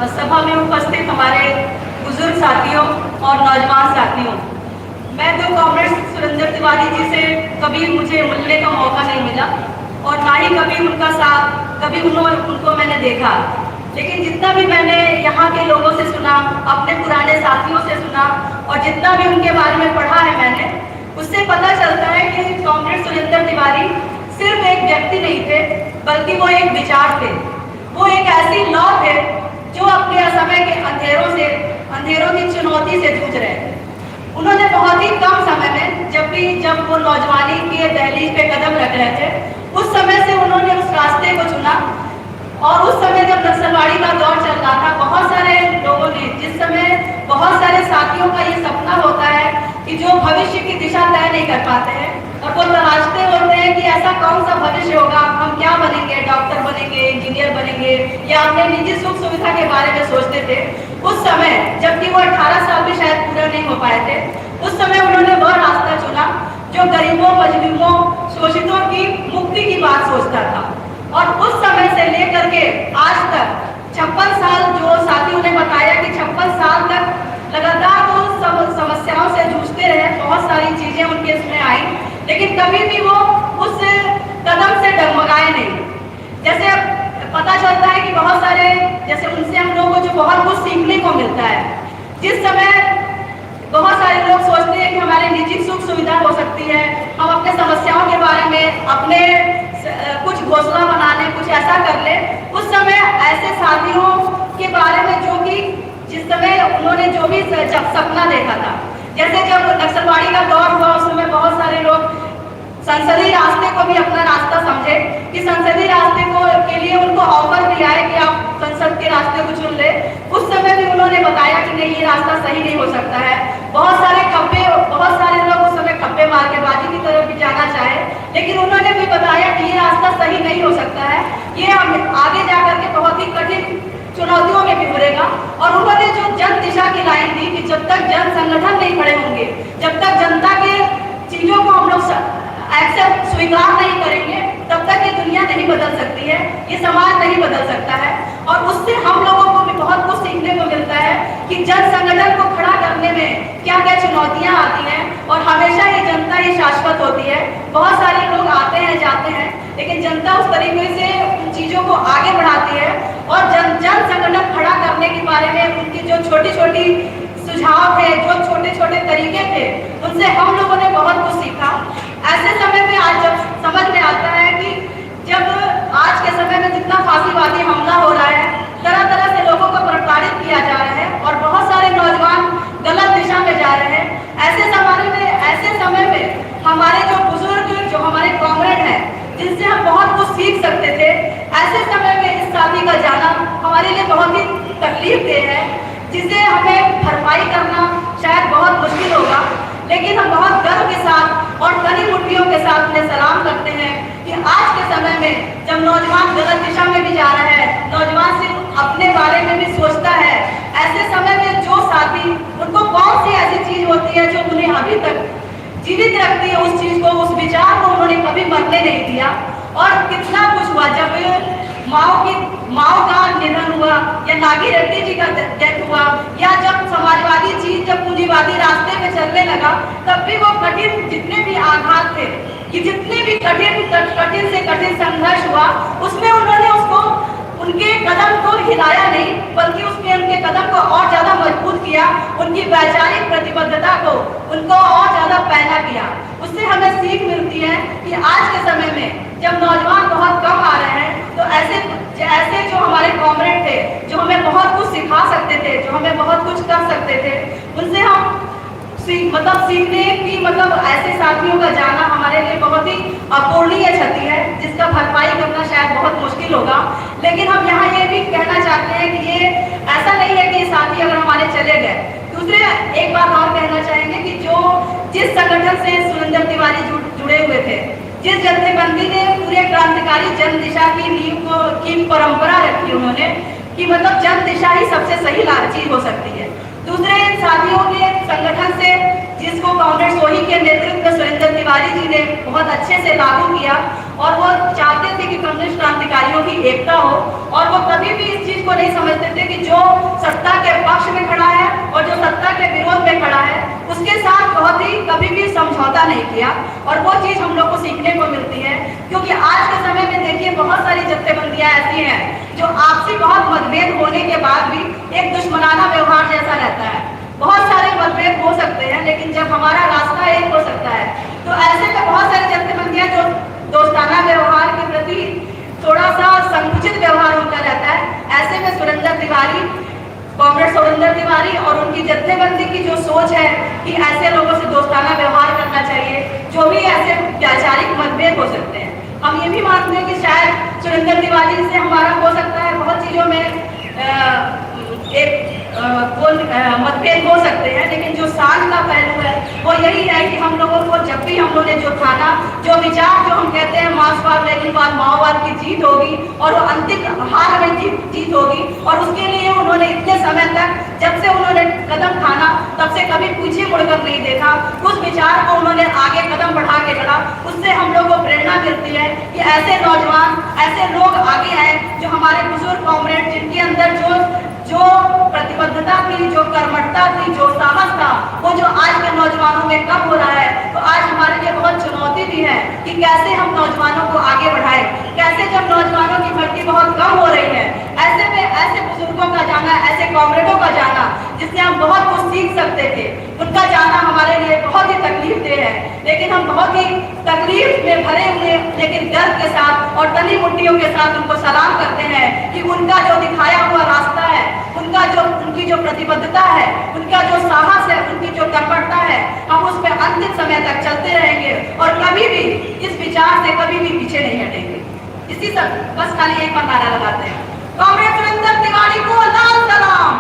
सभा में उपस्थित हमारे बुजुर्ग साथियों और नौजवान साथियों, मैं तो कॉमरेड सुरेंद्र तिवारी जी से कभी मुझे मिलने का मौका नहीं मिला और ना ही कभी उनका साथ कभी उनको मैंने देखा। लेकिन जितना भी मैंने यहाँ के लोगों से सुना, अपने पुराने साथियों से सुना और जितना भी उनके बारे में पढ़ा है मैंने, उससे पता चलता है कि कॉमरेड सुरेंद्र तिवारी सिर्फ एक व्यक्ति नहीं थे, बल्कि वो एक विचार थे। वो एक ऐसी लौ थे जो अपने असमय के अंधेरों की चुनौती से जूझ रहे थे। उन्होंने बहुत ही कम समय में, जब वो नौजवानी के दहलीज पे कदम रख रहे थे, उस समय से उन्होंने उस रास्ते को चुना। और उस समय जब नक्सलवाड़ी का दौर चल रहा था, बहुत सारे लोगों ने, जिस समय बहुत सारे साथियों का ये सपना होता है कि जो भविष्य की दिशा तय नहीं कर पाते हैं और वो तलाशते होते हैं कि ऐसा कौन सा भविष्य होगा, हम क्या बनेंगे, डॉक्टर बनेंगे, इंजीनियर बनेंगे, या अपने निजी सुख सुविधा के बारे में सोचते थे। उस समय जबकि वो 18 साल भी शायद पूरे नहीं हो पाए थे, उस समय उन्होंने वह रास्ता चुना जो गरीबों, मजलूमों, शोषितों की मुक्ति की बात सोचता था। और उस समय से लेकर के आज तक 56 साल, जो साथियों ने बताया कि 56 साल तक लगातार वो समस्याओं से जूझते रहे। बहुत सारी चीजें उनके इसमें आई, लेकिन कभी भी वो उस कदम से डगमगाए नहीं। जैसे पता चलता है कि बहुत सारे, जैसे उनसे हम लोगों को जो बहुत कुछ सीखने को मिलता है। जिस समय बहुत सारे लोग सोचते हैं कि हमारे निजी सुख सुविधा हो सकती है, हम अपने समस्याओं के बारे में अपने कुछ घोषणा बना लें, कुछ ऐसा कर ले, उस समय ऐसे साथियों के बारे में जो कि जिस समय उन्होंने जो भी सपना देखा था, जैसे जब नक्सलवाड़ी का दौर हुआ, उस समय बहुत सारे लोग संसदीय रास्ते को भी अपना रास्ता समझे कि संसदीय रास्ते को के लिए उनको ऑफर दिया है कि आप संसद के रास्ते को चुन ले। उस समय भी उन्होंने बताया कि नहीं, ये रास्ता सही नहीं हो सकता है। बहुत सारे लोग उस समय खप्पे मार्केबाजी की तरफ भी जाना चाहे, लेकिन उन्होंने भी बताया कि ये रास्ता सही नहीं हो सकता है, ये हम आगे जाकर के बहुत ही कठिन चुनौतियों में भी उभरेगा। और उन्होंने जो जन दिशा की लाइन दी कि जब तक जन संगठन नहीं खड़े होंगे, जब तक जनता के चीजों को हम लोग एक्सेप्ट स्वीकार नहीं करेंगे, तब तक ये दुनिया नहीं बदल सकती है, ये समाज नहीं बदल सकता है। और उससे हम लोगों को भी बहुत कुछ सीखने को मिलता है कि जन संगठन को खड़ा करने में क्या क्या चुनौतियां आती हैं, और हमेशा ही जनता ही शाश्वत होती है। बहुत सारे लोग आते हैं, जाते हैं, लेकिन जनता उस तरीके से उन चीजों को आगे बढ़ाती है। और जन संगठन खड़ा करने के बारे में उनकी जो छोटी छोटी सुझाव है, जो छोटे छोटे तरीके थे, उनसे हम लोगों ने बहुत कुछ सीखा। ऐसे समय में आज जब समझ में आता है कि जब आज के समय में जितना फांसीवादी हमला हो रहा है, तरह तरह से लोगों को प्रताड़ित किया जा रहा है और बहुत सारे नौजवान गलत दिशा में जा रहे हैं, ऐसे समय में हमारे जो बुजुर्ग, जो हमारे कॉमरेड हैं, जिनसे हम बहुत कुछ सीख सकते थे, ऐसे समय में इस साथी का जाना हमारे लिए बहुत ही तकलीफदेह है, जिसे हमें भरपाई करना शायद बहुत मुश्किल होगा। लेकिन हम बहुत गर्व के साथ और कड़ी मुट्ठियों के साथ उन्हें सलाम करते हैं कि आज के समय में जब नौजवान गलत दिशा में भी जा रहा है, नौजवान सिर्फ अपने बारे में भी सोचता है, ऐसे समय में जो साथी, उनको कौन सी ऐसी चीज होती है जो उन्हें अभी तक जीवित रखती है, उस चीज को, उस विचार को उन्होंने कभी मरने नहीं दिया। और कितना कुछ हुआ, जब माओ का निधन हुआ, या नागी रेड्डी जी का डेथ हुआ, या जब समाजवादी चीज, जब पूंजीवादी रास्ते में चलने लगा, तब भी वो कठिन जितने भी आघात थे, कि जितने भी कठिन से कठिन संघर्ष हुआ, उसमें उन्होंने उनके कदम को हिलाया नहीं, बल्कि उसमें उनके कदम को और ज्यादा मजबूत किया, उनकी वैचारिक प्रतिबद्धता को उनको और ज्यादा पैदा किया। उससे हमें सीख मिलती है कि आज के समय में जब नौजवान बहुत कम आ रहे हैं, तो ऐसे जो हमारे कॉमरेड थे, जो हमें बहुत कुछ सिखा सकते थे, जो हमें बहुत कुछ कर सकते थे, उनसे हम सीखने की ऐसे साथियों का जाना हमारे लिए बहुत ही अपूर्णीय क्षति है, जिसका भरपाई करना शायद बहुत मुश्किल होगा। लेकिन हम यहाँ ये भी कहना चाहते हैं कि ये ऐसा नहीं है कि ये साथी अगर हमारे चले गए। दूसरे एक बात और कहना चाहेंगे कि जिस संगठन से सुरेंद्र तिवारी जुड़े हुए थे, जिस जत्थेबंदी ने पूरे क्रांतिकारी जन दिशा की नींव की परंपरा रखी उन्होंने, कि जन दिशा ही सबसे सही चीज हो सकती है। दूसरे साथियों ने संगठन से, जिसको कॉमरेड सोही के नेतृत्व में सुरेंद्र तिवारी जी ने बहुत अच्छे से लागू किया, और वो चाहते थे कि कम्युनिस्ट क्रांतिकारियों की एकता हो, और वो कभी भी इस चीज को नहीं समझते थे कि जो समझौता नहीं किया, और वो चीज़ हम लोग को सीखने को मिलती है। क्योंकि आज के समय में देखिए बहुत सारी जत्थेबंदियां ऐसी हैं जो आपसी बहुत मतभेद होने के बाद भी एक दुश्मनाना व्यवहार जैसा रहता है। बहुत सारे मतभेद हो सकते हैं, लेकिन जब हमारा रास्ता एक हो सकता है, तो ऐसे में बहुत सारी जत्थेबंदियां जो दोस्ताना व्यवहार के प्रति थोड़ा सा संकुचित व्यवहार उनका रहता है। ऐसे में सुरेंद्र तिवारी, कॉमरेड सुरेंद्र तिवारी और उनकी जत्थेबंदी की जो सोच है कि ऐसे लोगों से दोस्ताना व्यवहार करना चाहिए, जो भी ऐसे वैचारिक मतभेद हो सकते हैं। हम ये भी मानते हैं कि शायद सुरेंद्र तिवारी से हमारा हो सकता है बहुत चीज़ों में एक मतभेद हो सकते हैं, लेकिन जो साथ का पहलू है वो यही है कि हम लोगों को जब भी हम लोगों ने जो ठाना, जो विचार जो हम कहते हैं मार्क्सवाद लेनिनवाद माओवाद की जीत होगी और वो अंतिम हार में जीत होगी, और उसके लिए उन्होंने इतने समय तक जब से उन्होंने कदम ठाना तब से कभी पीछे मुड़कर नहीं देखा। उस विचार को उन्होंने आगे कदम बढ़ा के चला। उससे हम लोग को प्रेरणा मिलती है कि ऐसे नौजवान, ऐसे लोग आगे आए जो हमारे बुजुर्ग कॉमरेड, जिनके अंदर जो प्रतिबद्धता थी, जो कर्मठता थी, जो साहस था, वो जो आज के नौजवानों में कम हो रहा है। तो आज हमारे लिए बहुत चुनौती भी है कि कैसे हम नौजवानों को आगे बढ़ाएं। कैसे जब नौजवानों की भर्ती बहुत कम हो रही है, ऐसे में ऐसे बुजुर्गों का जाना, ऐसे कॉमरेडों का जाना जिससे हम बहुत कुछ सीख सकते थे, उनका जाना हमारे लिए बहुत ही तकलीफ दे है। लेकिन हम बहुत ही तकलीफ में भरे हुए लेकिन गर्व के साथ और तनी मुट्ठियों के साथ उनको सलाम करते हैं कि उनका जो दिखाया हुआ रास्ता है, उनकी जो प्रतिबद्धता है, उनका जो साहस है, उनकी जो कर्मठता है, हम उस पर अंतिम समय तक चलते रहेंगे और कभी भी इस विचार से कभी भी पीछे नहीं हटेंगे। इसी सब बस खाली एक बार नारा लगाते हैं, कॉमरेड सुरेंद्र तिवारी को लाल सलाम।